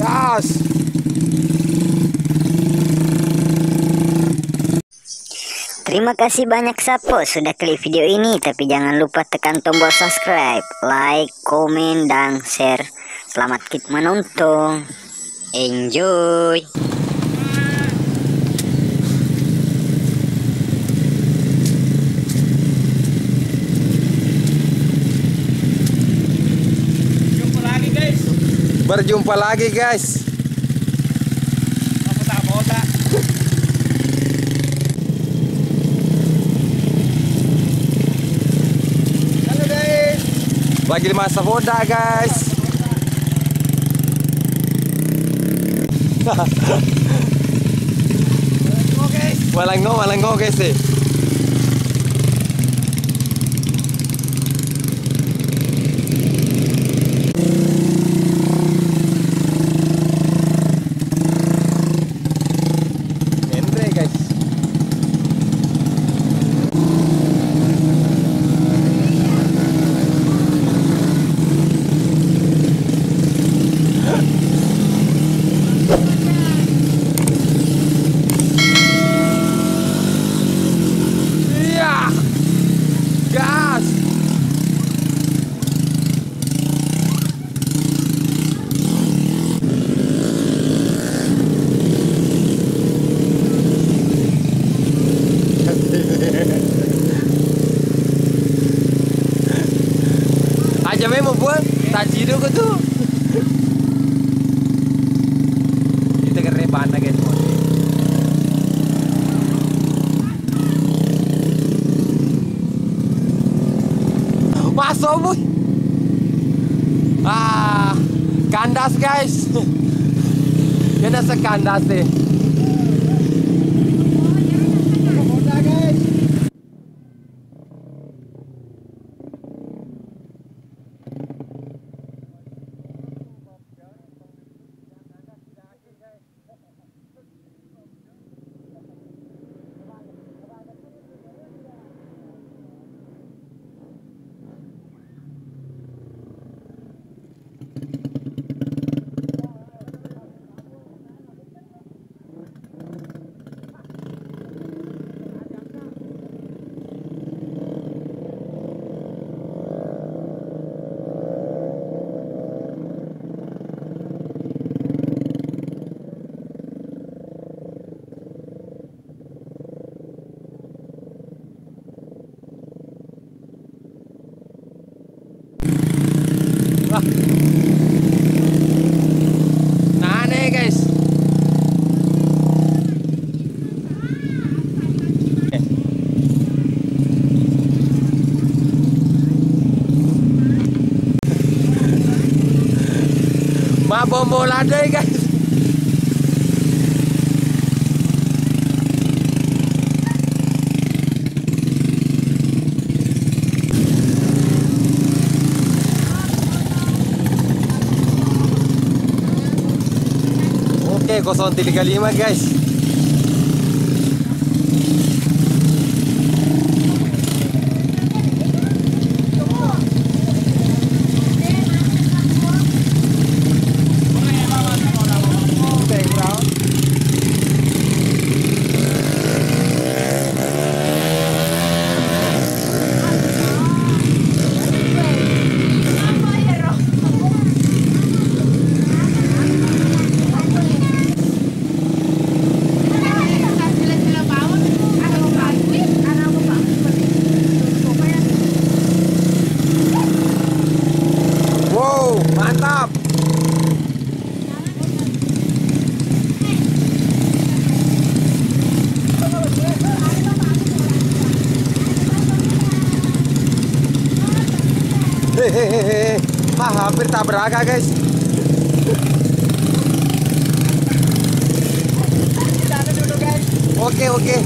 Gas. Terima kasih banyak Sapo sudah klik video ini, tapi jangan lupa tekan tombol subscribe, like, komen, dan share. Selamat menonton. Enjoy. Berjumpa lagi guys. Halo guys. Lagi di masa boda guys. Walanggo guys sih. Aja memang buat tak jido ke tu. Kita kena pandang guys. Masuk boy. Kandas guys. Kena sekandas deh. Nah nih guys. Ma bom lade guys. Oke, 035 guys. Mantap. Hehehe. Hampir tabrakan guys. Oke.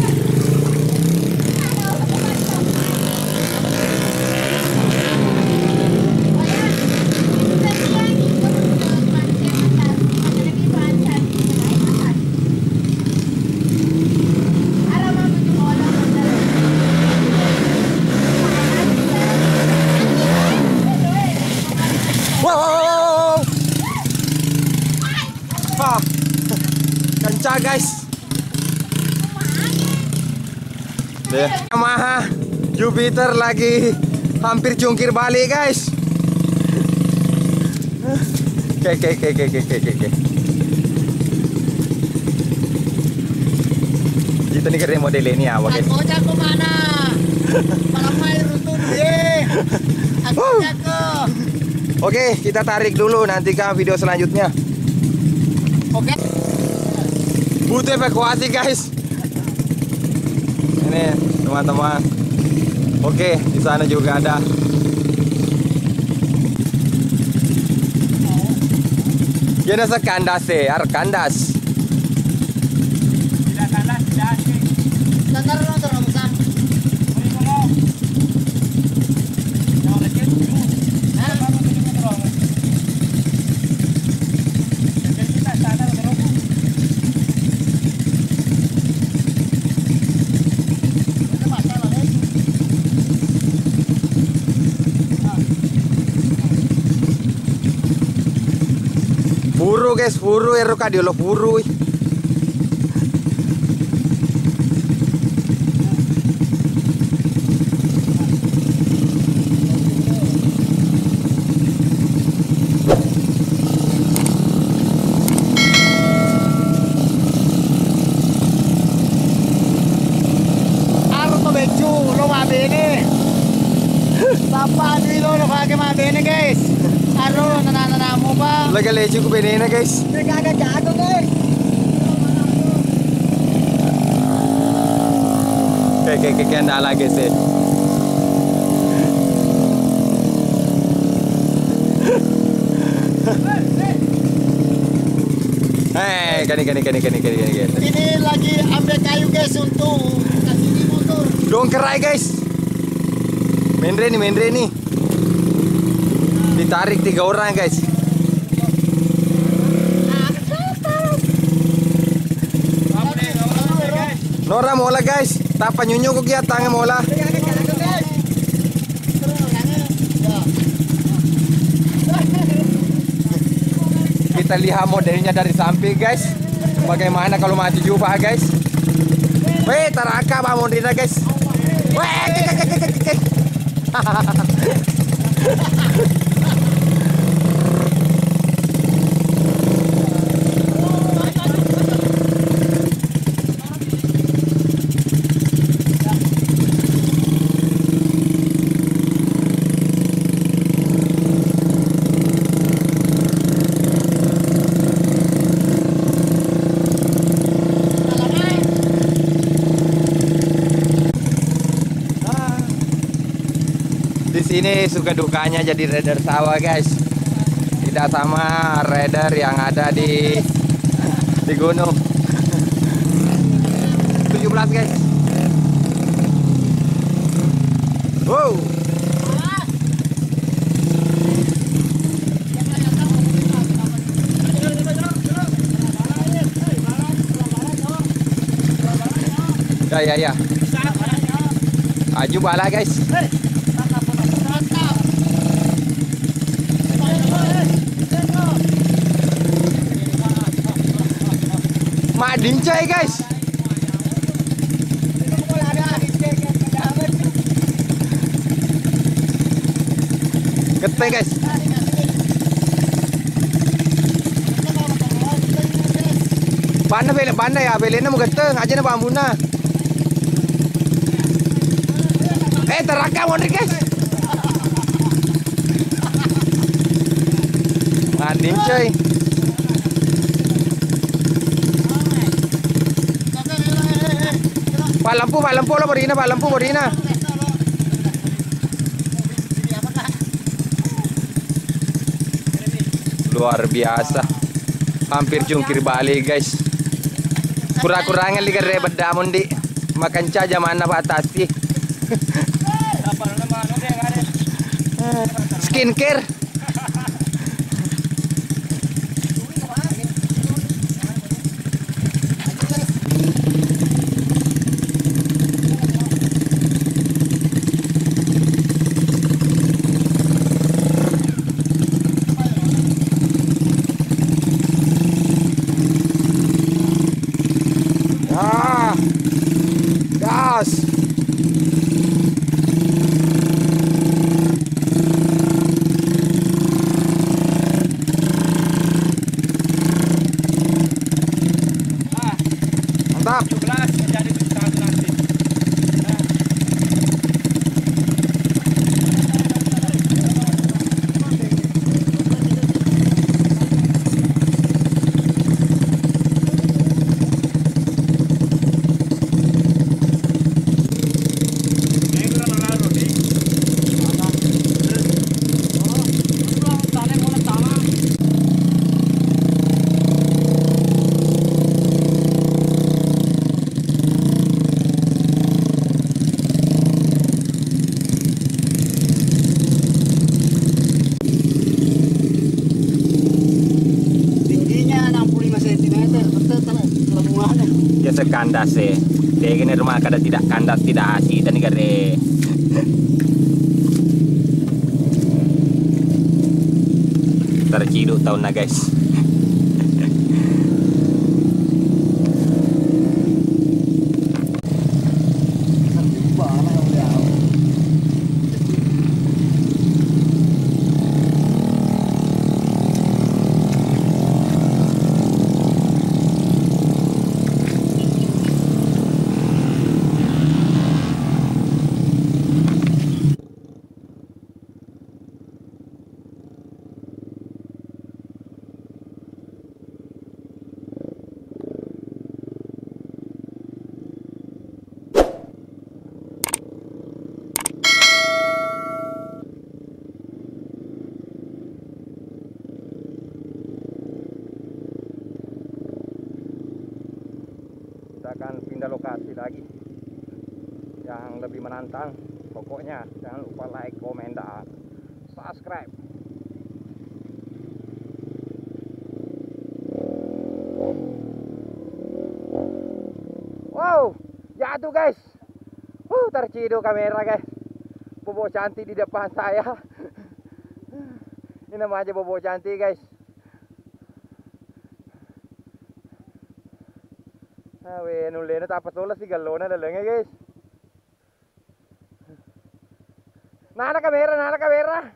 Wow. Wah. Kencang guys. Deh. Yamaha Jupiter lagi hampir jungkir balik guys. Oke. Kita nih keren model ini ya, oke. Aku jago mana? Malam main runtun ye. Aku jago. Oke, kita tarik dulu nanti ke video selanjutnya. Oke. Butuh evakuasi guys. Ini teman-teman. Oke, di sana juga ada. Yana sa kandas kandas. Tidak kandas, tidak asik. Tantar no to Ramsan. Buru guys, buru ero kadiolo buru. Aro to becu, lo mabene. Papa dilo lo kage mabene guys. Aro nanana mo ba? Laga leche ko benena guys. Gaga jago guys. Oke, andala guys eh. Kani. Ini lagi ambil kayu guys untuk kasih di motor. Dongkerai guys. Mendre nih. Ditarik 3 orang guys. Nora mola guys. Tapa nyunyo ko kia tangan mola. Kita lihat modelnya dari samping guys. Bagaimana kalau mati juga guys. Weh, taraka ba modelnya guys. Weh, di sini suka dukanya jadi rider sawah guys. Tidak sama rider yang ada di gunung. 17 guys. Wow. Ya. Aju bala guys. Madin coy guys. Gete guys. Banda ya belena mau gete aja na bambuna. Terakam udah guys. Madin coy. Pak lampu lo Borina. Luar biasa. Hampir jungkir balik guys. Kurang-kurangnya liga rebet damun di makan caja mana batasi. Skincare. kandas Degene rumah kada tidak kandas tidak asih dan gare. Terciduk tahun na guys. Kita akan pindah lokasi lagi yang lebih menantang. Pokoknya jangan lupa like, komen, dan subscribe. Wow, jatuh guys. Terciduk kamera guys. Bobo cantik di depan saya. Ini namanya bobo cantik guys. Nulena tapas olas si galona lalangnya guys. Nana kamera.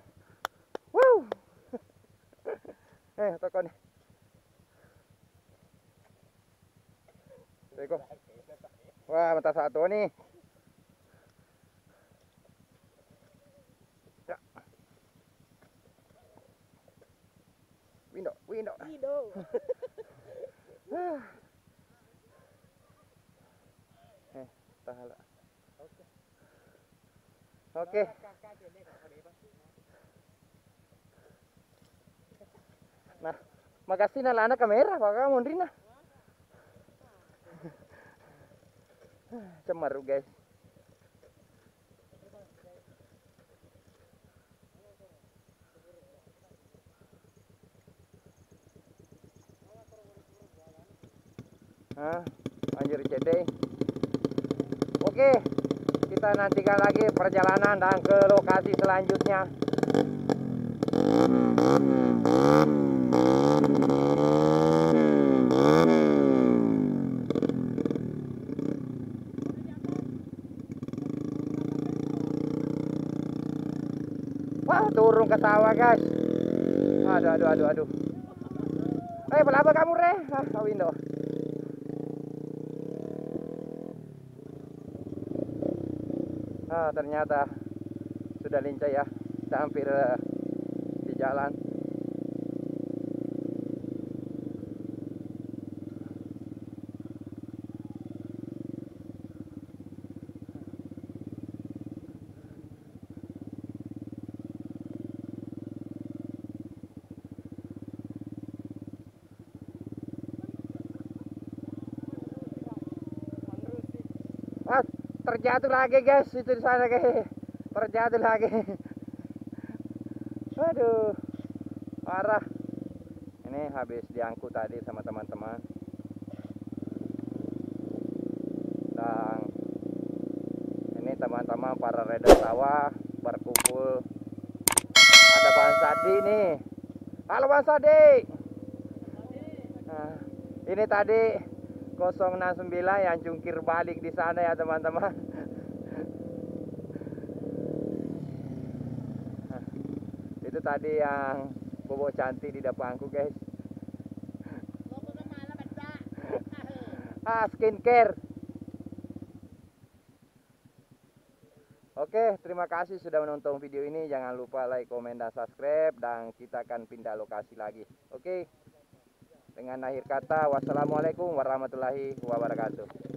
Wow. Tokon. Teko. Wah, mata satu nih. Ya. Window. Tahala. Oke. Nah, makasih nalana kamera, baka mondrin na. Cemaru guys. Anjir cedek. Oke, kita nantikan lagi perjalanan dan ke lokasi selanjutnya. Wah, turun ke sawah guys. Aduh. Pelaba kamu Windo. Ternyata sudah lincah ya. Kita hampir di jalan. Terjatuh lagi guys, itu di sana guys. Terjatuh lagi. Aduh, parah. Ini habis diangkut tadi sama teman-teman. Dan ini teman-teman para rider sawah berkumpul. Ada Bang Sadi nih. Halo Bang Sadi. Nah, ini tadi 069 yang jungkir balik di sana ya teman-teman. Nah, itu tadi yang bobo cantik di depanku guys. Skincare. Oke, terima kasih sudah menonton video ini. Jangan lupa like, komen, dan subscribe. Dan kita akan pindah lokasi lagi. Oke. Dengan akhir kata, wassalamualaikum warahmatullahi wabarakatuh.